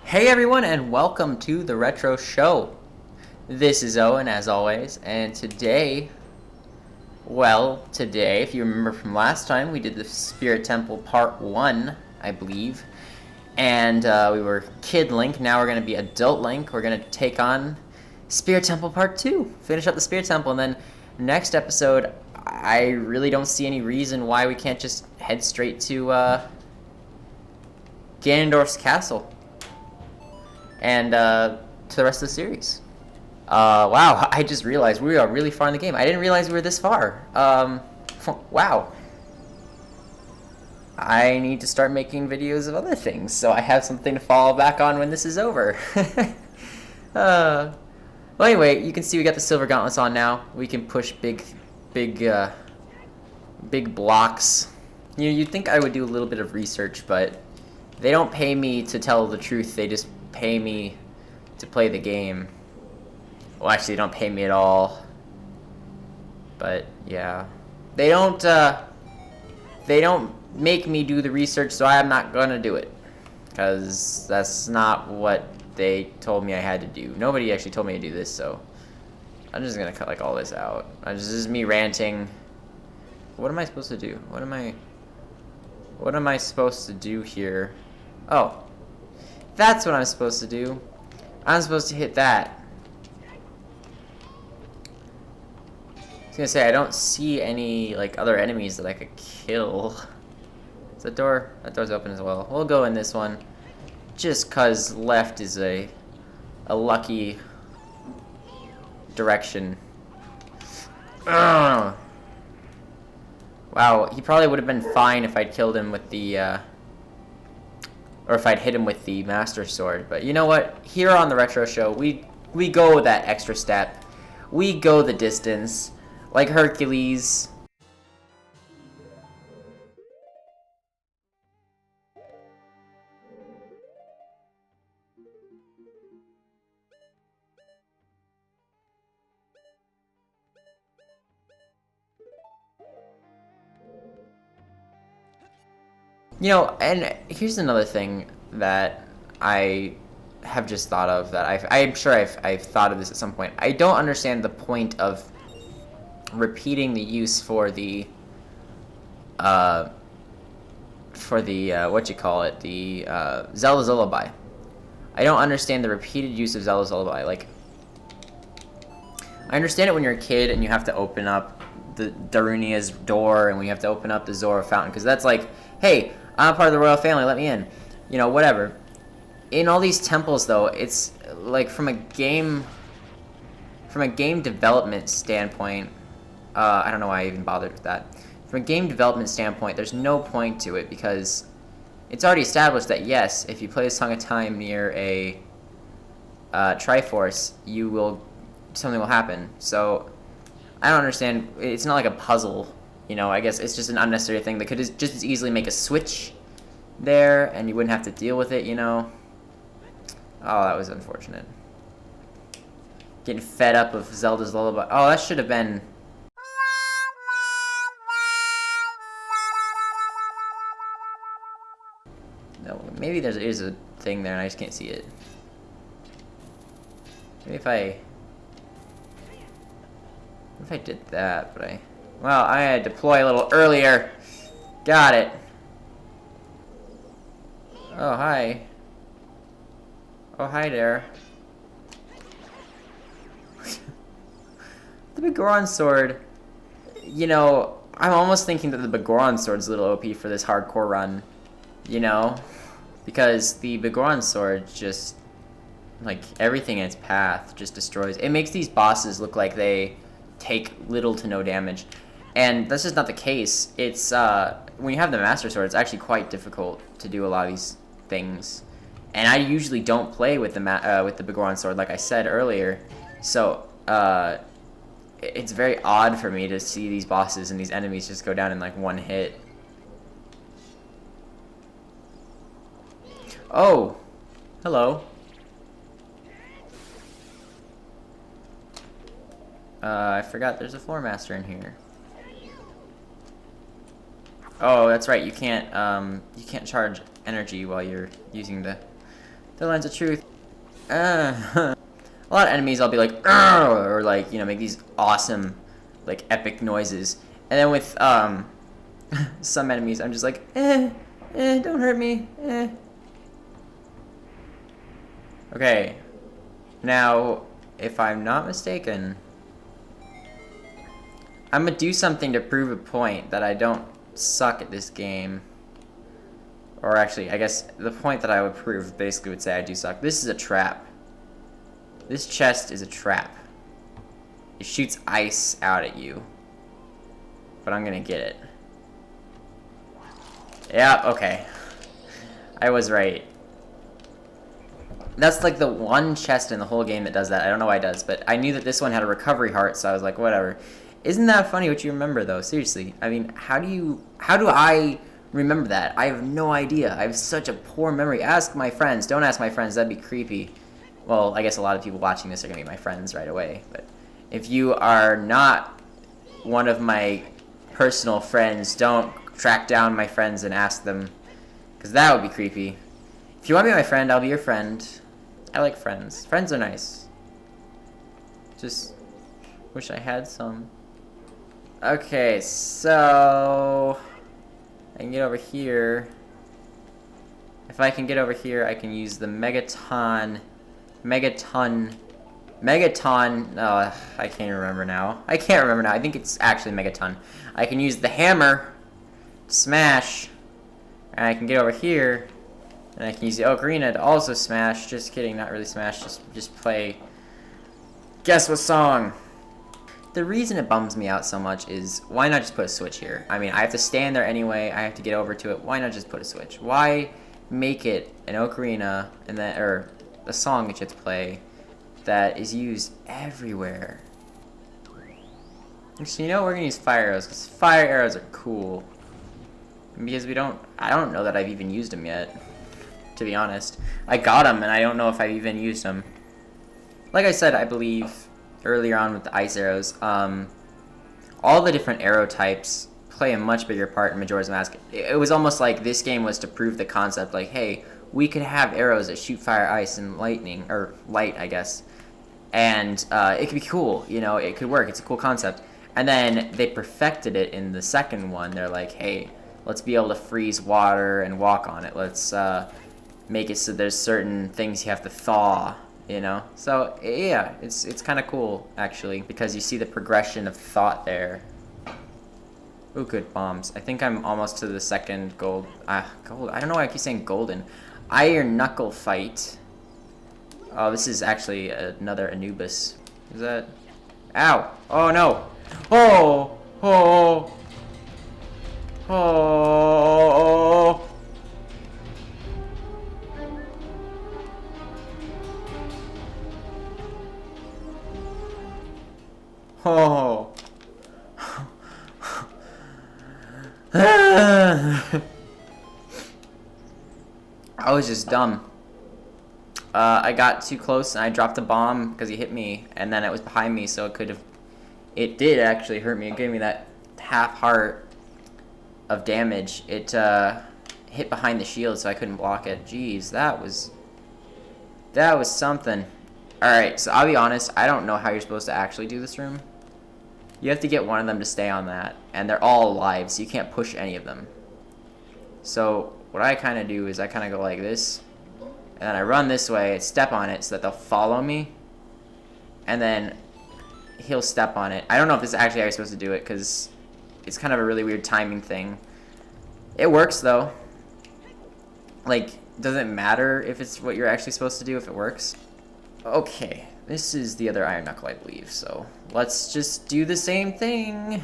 Hey everyone, and welcome to the Retro Show. This is Owen, as always, and today, if you remember from last time, we did the Spirit Temple Part 1, I believe, and we were Kid Link. Now we're going to be Adult Link. We're going to take on Spirit Temple Part 2, finish up the Spirit Temple, and then next episode, I really don't see any reason why we can't just head straight to Ganondorf's castle. And to the rest of the series. Wow, I just realized we are really far in the game. I didn't realize we were this far. Wow. I need to start making videos of other things, so I have something to fall back on when this is over. Well, anyway, you can see we got the silver gauntlets on now. We can push big blocks. You'd think I would do a little bit of research, but they don't pay me to tell the truth. They just pay me to play the game. Well, actually, they don't pay me at all. But yeah, they don't make me do the research, so I'm not gonna do it, because that's not what they told me I had to do. Nobody actually told me to do this, so I'm just gonna cut like all this out. This is me ranting. What am I supposed to do? What am I supposed to do here? Oh, that's what I'm supposed to do. I'm supposed to hit that. I was gonna say, I don't see any like other enemies that I could kill. Is that door? That door's open as well. We'll go in this one, just cause left is a lucky direction. Ugh. Wow, he probably would have been fine if I'd killed him with the or if I'd hit him with the Master Sword. But you know what? Here on the Retro Show, we go that extra step. We go the distance. Like Hercules. You know, and here's another thing that I have just thought of, that I'm sure I've thought of this at some point. I don't understand the point of repeating the use for the what you call it, the Zelda's Lullaby. I don't understand the repeated use of Zelda's Lullaby. Like, I understand it when you're a kid and you have to open up the Darunia's door and when you have to open up the Zora fountain, because that's like, hey, I'm a part of the royal family, let me in. You know, whatever. In all these temples, though, it's like from a game development standpoint, I don't know why I even bothered with that. From a game development standpoint, there's no point to it, because it's already established that, yes, if you play a Song of Time near a Triforce, something will happen. So, I don't understand. It's not like a puzzle. You know, I guess it's just an unnecessary thing. They could just as easily make a switch there, and you wouldn't have to deal with it, you know? Oh, that was unfortunate. Getting fed up of Zelda's Lullaby. Oh, that should have been... No, maybe there is a thing there and I just can't see it. Maybe if I did that, but well, I had to deploy a little earlier. Got it. Oh, hi. Oh, hi there. The Begoron Sword, you know, I'm almost thinking that the Begoron Sword's a little OP for this hardcore run, you know? Because the Begoron Sword just, like, everything in its path just destroys. It makes these bosses look like they take little to no damage. And that's just not the case. It's, when you have the Master Sword, it's actually quite difficult to do a lot of these things. And I usually don't play with the Begoron Sword, like I said earlier. So, it's very odd for me to see these bosses and these enemies just go down in, like, one hit. Oh! Hello. I forgot there's a Floor Master in here. Oh, that's right. You can't charge energy while you're using the The lines of truth. A lot of enemies I'll be like, or like, you know, make these awesome, like, epic noises. And then with, some enemies, I'm just like, don't hurt me, Okay. Now, if I'm not mistaken, I'm gonna do something to prove a point that I don't suck at this game. Or actually, I guess the point that I would prove basically would say I do suck. This is a trap. This chest is a trap. It shoots ice out at you. But I'm gonna get it. Yeah, okay. I was right. That's like the one chest in the whole game that does that. I don't know why it does, but I knew that this one had a recovery heart, so I was like, whatever. Isn't that funny what you remember, though? Seriously. I mean, how do I remember that? I have no idea. I have such a poor memory. Ask my friends. Don't ask my friends. That'd be creepy. Well, I guess a lot of people watching this are going to be my friends right away. But if you are not one of my personal friends, don't track down my friends and ask them. Because that would be creepy. If you want to be my friend, I'll be your friend. I like friends. Friends are nice. Just wish I had some. Okay, so I can get over here. If I can get over here, I can use the Megaton. Oh, I can't remember now. I think it's actually Megaton. I can use the hammer to smash, and I can get over here, and I can use the ocarina to also smash. Just kidding, not really smash. Just play. Guess what song? The reason it bums me out so much is, why not just put a switch here? I mean, I have to stand there anyway. I have to get over to it. Why not just put a switch? Why make it an ocarina and then, or a song that you have to play that is used everywhere? So, you know, we're gonna use fire arrows because fire arrows are cool. Because I don't know that I've even used them yet, to be honest. I got them and I don't know if I've even used them. Like I said, I believe earlier on with the ice arrows, all the different arrow types play a much bigger part in Majora's Mask. It was almost like this game was to prove the concept, like, hey, we could have arrows that shoot fire, ice, and lightning, or light, I guess. And it could be cool, you know, it could work, it's a cool concept. And then they perfected it in the second one. They're like, hey, let's be able to freeze water and walk on it. Let's make it so there's certain things you have to thaw, you know? So, yeah, it's kind of cool, actually, because you see the progression of thought there. Ooh, good bombs. I think I'm almost to the second gold. Gold. I don't know why I keep saying golden. Iron Knuckle fight. Oh, this is actually another Anubis. Is that? Ow! Oh, no! Oh! Oh! Oh! Oh! I was just dumb. I got too close and I dropped a bomb because he hit me, and then it was behind me, so it did actually hurt me. It gave me that half heart of damage. It hit behind the shield, so I couldn't block it. Jeez, that was something. Alright, so I'll be honest, I don't know how you're supposed to actually do this room. You have to get one of them to stay on that, and they're all alive, so you can't push any of them. So what I kind of do is I kind of go like this, and then I run this way, step on it so that they'll follow me, and then he'll step on it. I don't know if this is actually how you're supposed to do it, because it's kind of a really weird timing thing. It works, though. Like, doesn't matter if it's what you're actually supposed to do if it works. Okay, this is the other Iron Knuckle, I believe, so let's just do the same thing.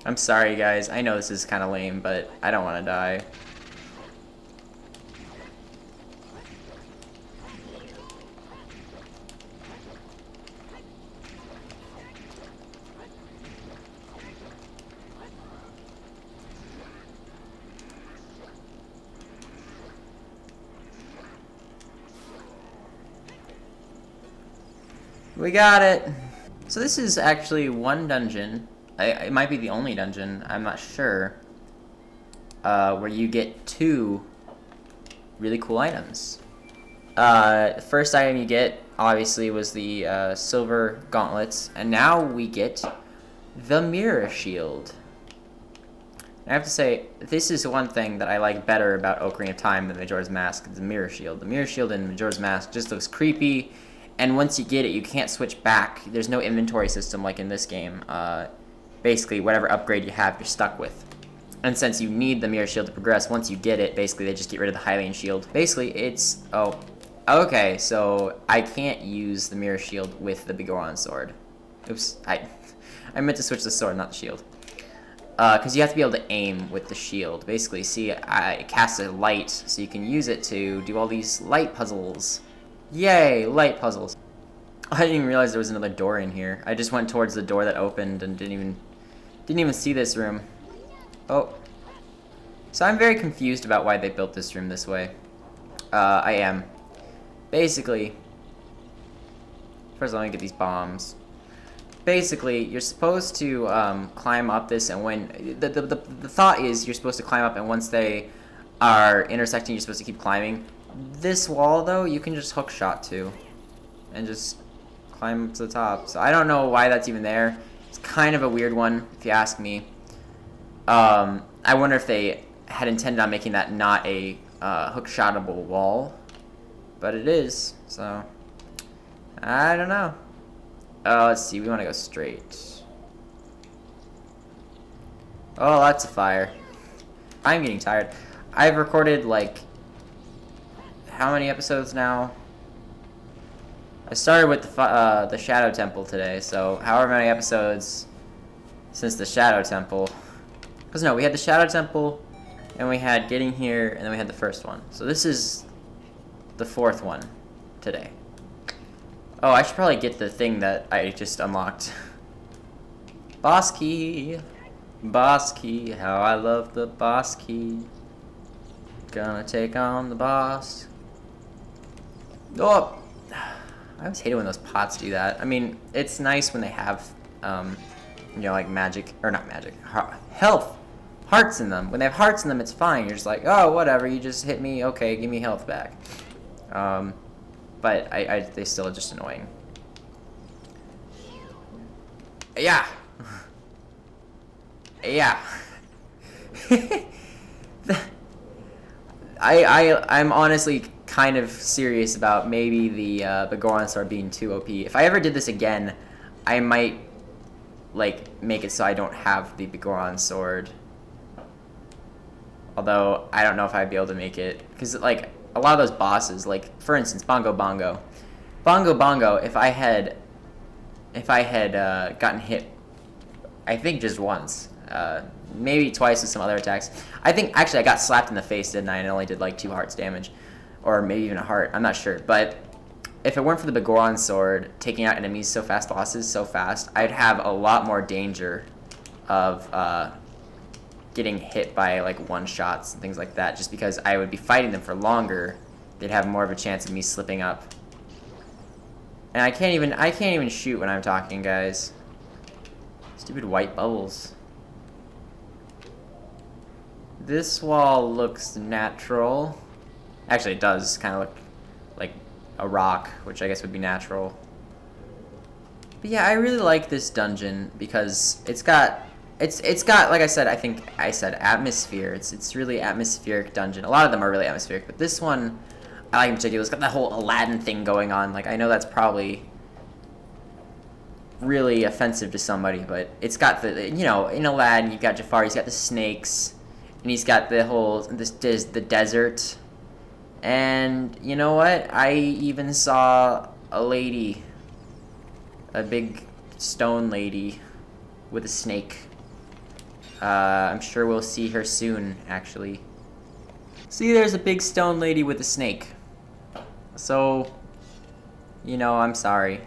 I'm sorry, guys. I know this is kind of lame, but I don't want to die. We got it! So this is actually one dungeon. It might be the only dungeon, I'm not sure. Where you get two really cool items. The first item you get, obviously, was the silver gauntlets, and now we get the mirror shield. I have to say, this is one thing that I like better about Ocarina of Time than Majora's Mask, the mirror shield. The mirror shield in Majora's Mask just looks creepy, and once you get it, you can't switch back. There's no inventory system like in this game. Basically, whatever upgrade you have, you're stuck with. And since you need the mirror shield to progress, once you get it, basically they just get rid of the Hylian shield. Basically, it's... Oh, okay, so I can't use the mirror shield with the Goron sword. Oops, I meant to switch the sword, not the shield. Because you have to be able to aim with the shield. Basically, see, it casts a light, so you can use it to do all these light puzzles. Yay, light puzzles. I didn't even realize there was another door in here. I just went towards the door that opened and didn't even see this room. Oh. So I'm very confused about why they built this room this way. I am. Basically, first let me get these bombs. Basically, you're supposed to climb up this, and when the thought is you're supposed to climb up, and once they are intersecting, you're supposed to keep climbing. This wall, though, you can just hook shot to, and just climb up to the top. So I don't know why that's even there. It's kind of a weird one, if you ask me. I wonder if they had intended on making that not a hook-shotable wall, but it is. So I don't know. Let's see, we want to go straight. Oh, that's a fire. I'm getting tired. I've recorded, like, how many episodes now? I started with the Shadow Temple today, so however many episodes since the Shadow Temple. Because no, we had the Shadow Temple, and we had Getting Here, and then we had the first one. So this is the fourth one today. Oh, I should probably get the thing that I just unlocked. Boss key. Boss key. How I love the boss key. Gonna take on the boss. Oh! I always hate it when those pots do that. I mean, it's nice when they have, you know, like magic, or not magic, health. Hearts in them. When they have hearts in them, it's fine. You're just like, oh, whatever, you just hit me, okay, give me health back. But they still are just annoying. Yeah. Yeah. I'm honestly kind of serious about maybe the Goron sword being too OP. If I ever did this again, I might like make it so I don't have the Goron sword. Although I don't know if I'd be able to make it, because like a lot of those bosses, like for instance, Bongo Bongo, if I had gotten hit, I think just once, maybe twice with some other attacks. I think actually I got slapped in the face, didn't I? And it only did like 2 hearts damage, or maybe even a heart. I'm not sure. But if it weren't for the Goron sword taking out enemies so fast, bosses so fast, I'd have a lot more danger of getting hit by like one-shots and things like that, just because I would be fighting them for longer. They'd have more of a chance of me slipping up. And I can't even shoot when I'm talking, guys. Stupid white bubbles. This wall looks natural. Actually, it does kind of look like a rock, which I guess would be natural. But yeah, I really like this dungeon because it's got, like I said, I think I said atmosphere. It's really atmospheric dungeon. A lot of them are really atmospheric, but this one I like in particular. It's got that whole Aladdin thing going on. Like, I know that's probably really offensive to somebody, but it's got the, you know, in Aladdin you've got Jafar, he's got the snakes, and he's got the whole the desert. And you know what? I even saw a lady, a big stone lady with a snake. I'm sure we'll see her soon, actually. See, there's a big stone lady with a snake. So, you know, I'm sorry.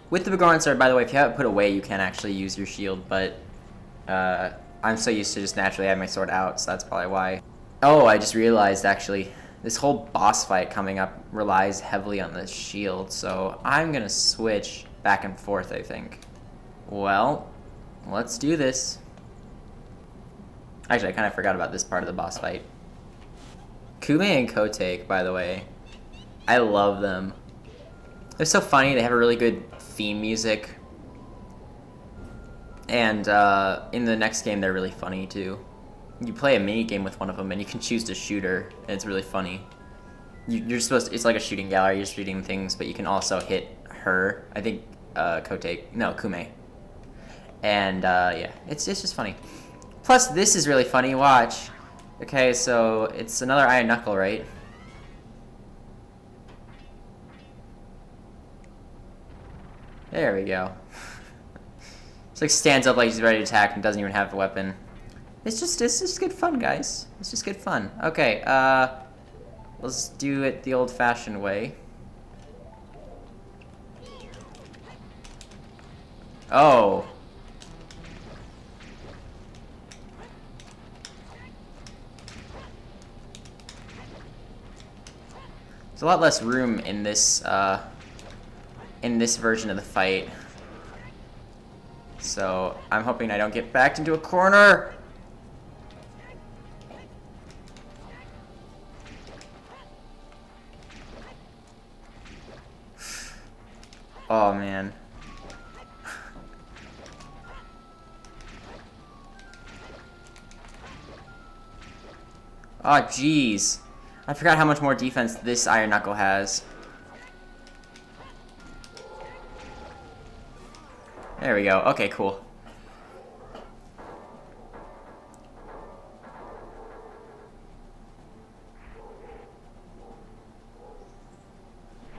With the Goron sword, by the way, if you have it put away, you can actually use your shield, but I'm so used to just naturally having my sword out, so that's probably why. Oh, I just realized, actually, this whole boss fight coming up relies heavily on the shield, so I'm gonna switch back and forth, I think. Well, let's do this. Actually, I kind of forgot about this part of the boss fight. Kume and Kotake, by the way. I love them. They're so funny. They have a really good theme music. And in the next game, they're really funny, too. You play a mini game with one of them, and you can choose to shoot her, and it's really funny. You're supposed to, it's like a shooting gallery, you're shooting things, but you can also hit her. I think Kume. And yeah, it's just funny. Plus, this is really funny. Watch. Okay, so it's another Iron Knuckle, right? There we go. It's like stands up like he's ready to attack and doesn't even have a weapon. It's just good fun, guys. It's just good fun. Okay, let's do it the old-fashioned way. Oh. There's a lot less room in this version of the fight. So I'm hoping I don't get backed into a corner. Oh man. Oh jeez. I forgot how much more defense this Iron Knuckle has. There we go. Okay, cool.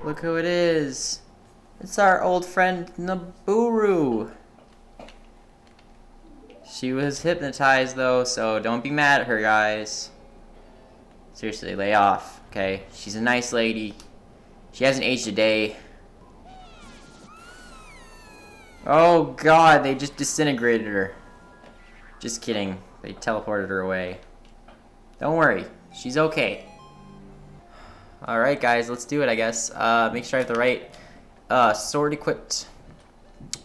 Look who it is. It's our old friend Naburu. She was hypnotized though, so don't be mad at her, guys. Seriously, lay off, okay? She's a nice lady. She hasn't aged a day. Oh god, they just disintegrated her. Just kidding. They teleported her away. Don't worry, she's okay. Alright guys, let's do it, I guess. Make sure I have the right sword equipped,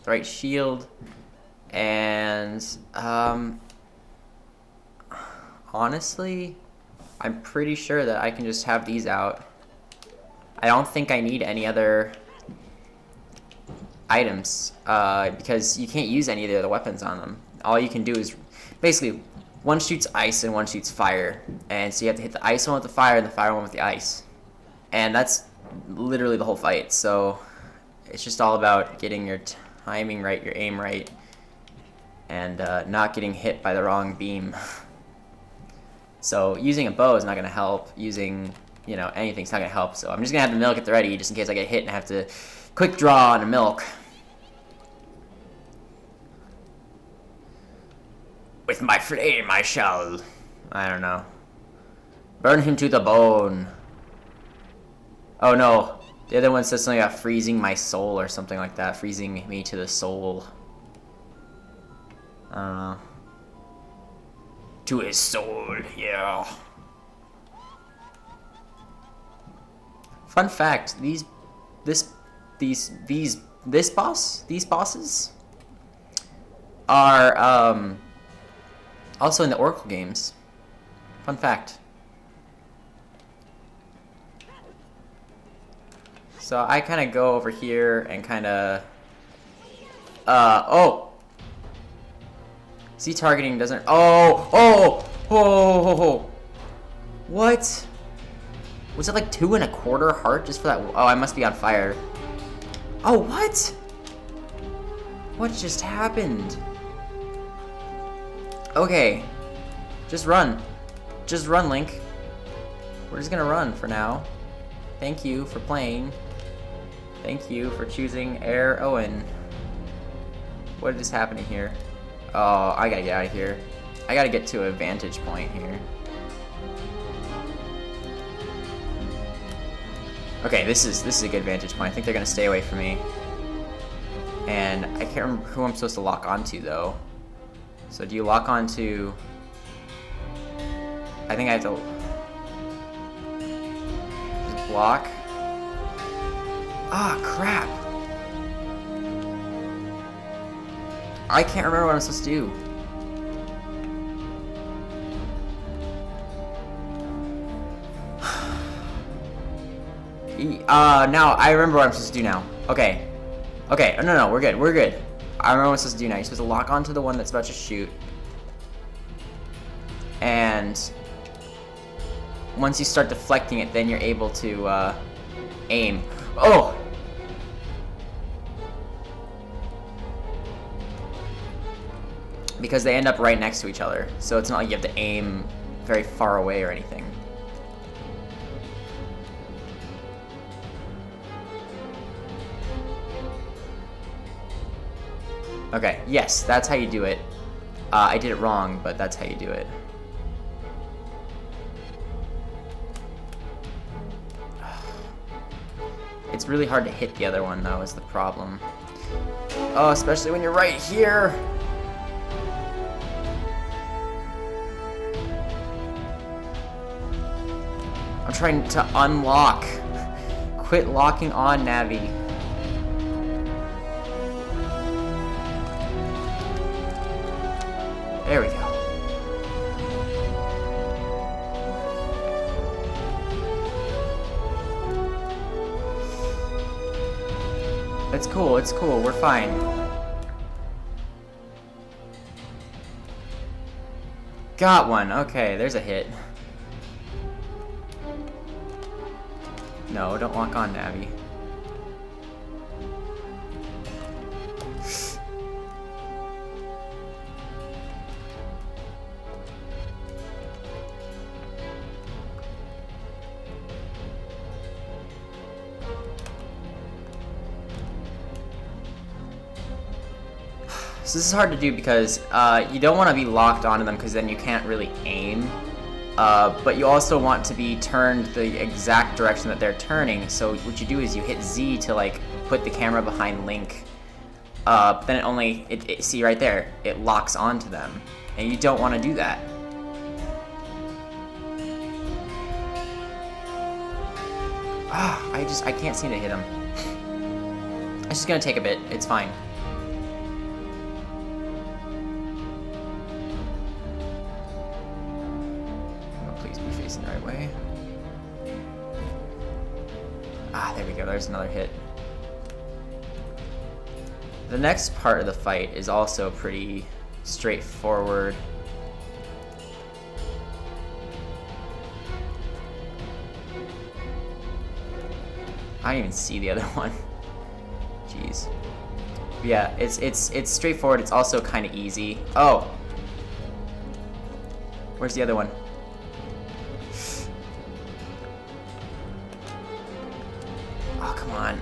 the right shield, and honestly, I'm pretty sure that I can just have these out. I don't think I need any other items, because you can't use any of the other weapons on them. All you can do is, basically, one shoots ice and one shoots fire. And so you have to hit the ice one with the fire and the fire one with the ice. And that's literally the whole fight. So it's just all about getting your timing right, your aim right, and not getting hit by the wrong beam. So using a bow is not going to help. Using, you know, anything's not going to help. So I'm just going to have the milk at the ready just in case I get hit and have to quick draw on a milk. With my flame I shall, I don't know, burn him to the bone. Oh no, the other one says something about freezing my soul or something like that. Freezing me to the soul. I don't know. To his soul, yeah. Fun fact, these bosses are also in the Oracle games. Fun fact. So I kind of go over here and kind of oh, see, targeting doesn't, oh, what? Was it like 2 1/4 heart just for that? Oh, I must be on fire. Oh, what? What just happened? Okay. Just run. Just run, Link. We're just gonna run for now. Thank you for playing. Thank you for choosing Air Owen. What is happening here? Oh, I gotta get out of here. I gotta get to a vantage point here. Okay, this is a good vantage point. I think they're gonna stay away from me. And I can't remember who I'm supposed to lock onto though. So do you lock onto? I think I have to just block. Ah, crap. I can't remember what I'm supposed to do. Now I remember what I'm supposed to do now. Okay. Okay, no, we're good, we're good. I remember what I'm supposed to do now. You're supposed to lock onto the one that's about to shoot. And once you start deflecting it, then you're able to, aim. Oh! Because they end up right next to each other, so it's not like you have to aim very far away or anything. Okay, yes, that's how you do it. I did it wrong, but that's how you do it. It's really hard to hit the other one, though, is the problem. Oh, especially when you're right here! I'm trying to unlock. Quit locking on, Navi. There we go. It's cool, we're fine. Got one, okay, there's a hit. No, don't lock on, Navi. So this is hard to do because you don't want to be locked onto them because then you can't really aim. But you also want to be turned the exact direction that they're turning. So what you do is you hit Z to like put the camera behind Link. Then see right there, it locks onto them, and you don't want to do that. I can't seem to hit him. It's just gonna take a bit. It's fine. The right way. There we go. There's another hit. The next part of the fight is also pretty straightforward. I didn't even see the other one. Jeez. But yeah, it's straightforward. It's also kind of easy. Oh, where's the other one? Oh, come on.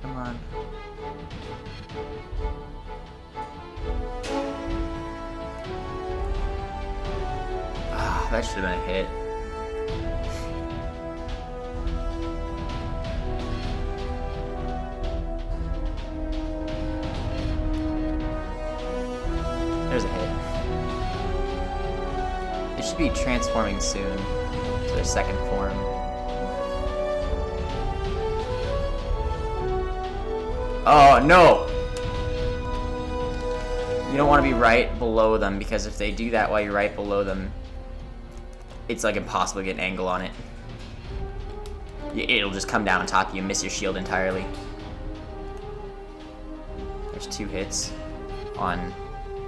Come on. Ah, that should have been a hit. There's a hit. They should be transforming soon to their second form. Oh, no! You don't want to be right below them, because if they do that while you're right below them, it's like impossible to get an angle on it. It'll just come down on top of you and miss your shield entirely. There's 2 hits on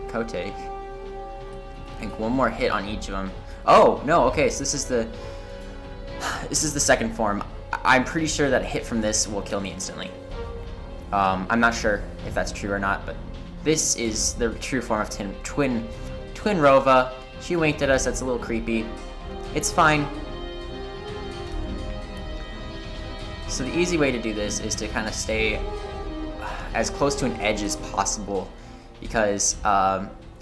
Kotek. I think one more hit on each of them. Oh, no, okay, so this is the second form. I'm pretty sure that a hit from this will kill me instantly. I'm not sure if that's true or not, but this is the true form of Twin Rova. She winked at us, that's a little creepy. It's fine. So the easy way to do this is to kind of stay as close to an edge as possible, because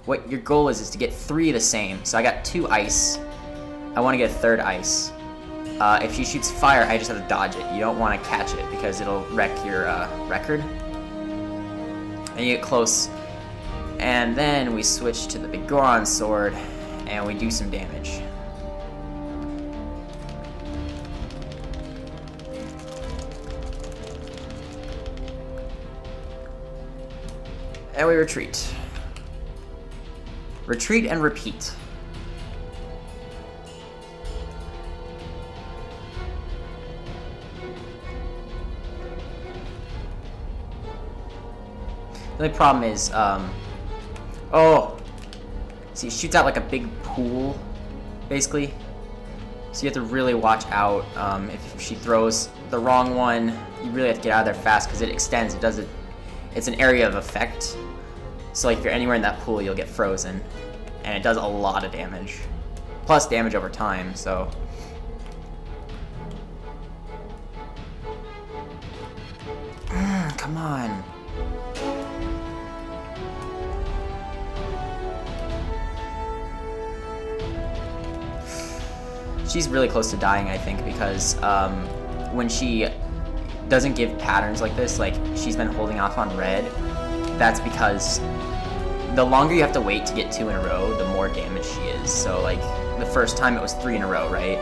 what your goal is to get 3 the same. So I got 2 ice. I want to get a 3rd ice. If she shoots fire, I just have to dodge it. You don't want to catch it because it'll wreck your record. And you get close. And then we switch to the Begoron sword and we do some damage. And we retreat. Retreat and repeat. The only problem is, oh! See, it shoots out like a big pool, basically. So you have to really watch out. If she throws the wrong one, you really have to get out of there fast because it extends. It does it. It's an area of effect. So like if you're anywhere in that pool, you'll get frozen, and it does a lot of damage, plus damage over time. So. Come on. She's really close to dying, I think, because when she doesn't give patterns like this, like she's been holding off on red, that's because the longer you have to wait to get 2 in a row, the more damage she is. So like the first time it was 3 in a row, right?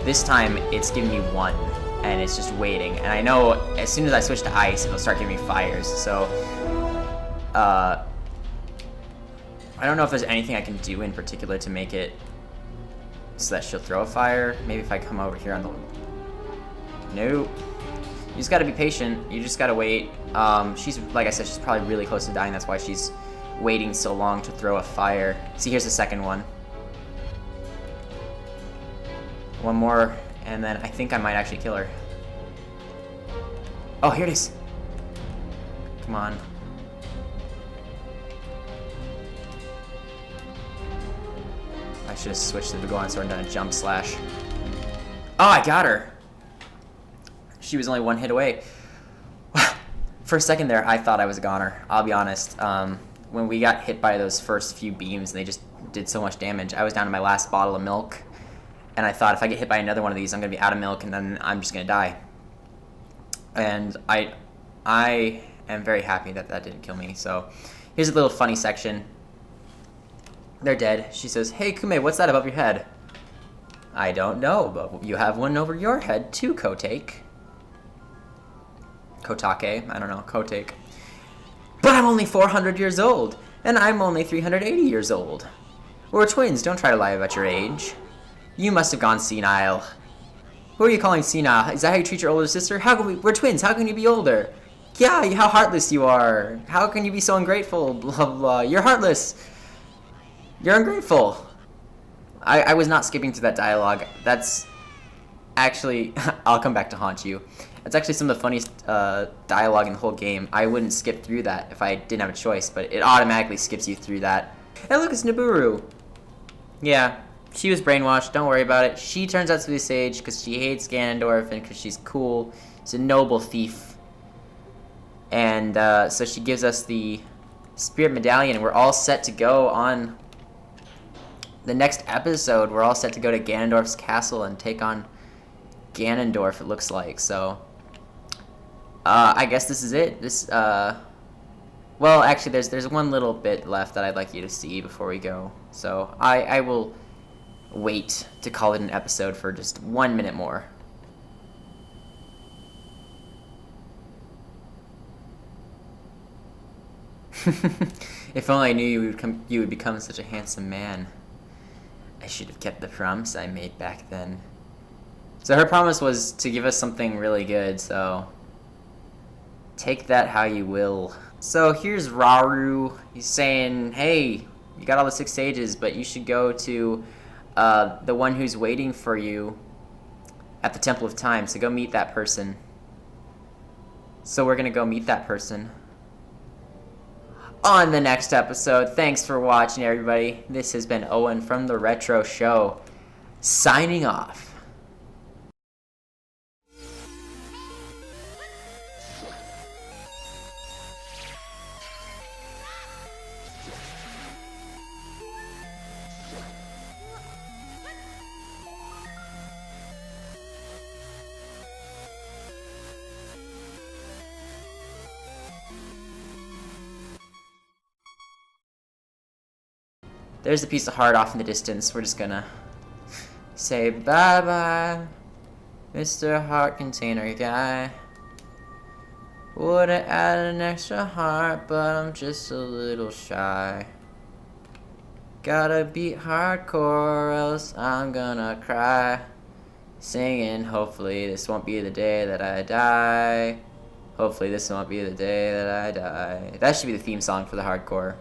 This time it's giving me 1, and it's just waiting. And I know as soon as I switch to ice, it'll start giving me fires. So I don't know if there's anything I can do in particular to make it so that she'll throw a fire. Maybe if I come over here on the... Nope. You just gotta be patient. You just gotta wait. She's, like I said, she's probably really close to dying. That's why she's waiting so long to throw a fire. See, here's the second one. One more, and then I think I might actually kill her. Oh, here it is. Come on. I should have switched to the Goron sword and done a jump slash. Oh, I got her! She was only 1 hit away. For a second there, I thought I was a goner. I'll be honest. When we got hit by those first few beams and they just did so much damage, I was down to my last bottle of milk. And I thought if I get hit by another one of these, I'm going to be out of milk and then I'm just going to die. And I am very happy that that didn't kill me. So here's a little funny section. They're dead. She says, "Hey, Kume, what's that above your head?" "I don't know, but you have one over your head too, Kotake." Kotake? I don't know. Kotake. "But I'm only 400 years old, and I'm only 380 years old. We're twins. Don't try to lie about your age. You must have gone senile." "Who are you calling senile? Is that how you treat your older sister? How can we're twins. How can you be older?" "Yeah, how heartless you are. How can you be so ungrateful? Blah, blah. You're heartless. You're ungrateful." I was not skipping through that dialogue. That's actually... I'll come back to haunt you. That's actually some of the funniest dialogue in the whole game. I wouldn't skip through that if I didn't have a choice, but it automatically skips you through that. Hey, look, it's Nibiru. Yeah, she was brainwashed. Don't worry about it. She turns out to be a sage because she hates Ganondorf and because she's cool. She's a noble thief. And so she gives us the Spirit Medallion, and we're all set to go on the next episode. We're all set to go to Ganondorf's castle and take on Ganondorf, it looks like. So I guess this is it. This well, actually there's one little bit left that I'd like you to see before we go. So I will wait to call it an episode for just 1 minute more. If only I knew you would become such a handsome man. I should have kept the promise I made back then. So her promise was to give us something really good, so take that how you will. So here's Rauru. He's saying, "Hey, you got all the 6 sages, but you should go to the one who's waiting for you at the Temple of Time, so go meet that person." So we're gonna go meet that person on the next episode. Thanks for watching, everybody. This has been Owen from the Retro Show, signing off. There's a piece of heart off in the distance. We're just gonna say bye-bye, Mr. Heart Container Guy. Would've added an extra heart, but I'm just a little shy. Gotta beat hardcore, or else I'm gonna cry. Singing, hopefully this won't be the day that I die. Hopefully this won't be the day that I die. That should be the theme song for the hardcore.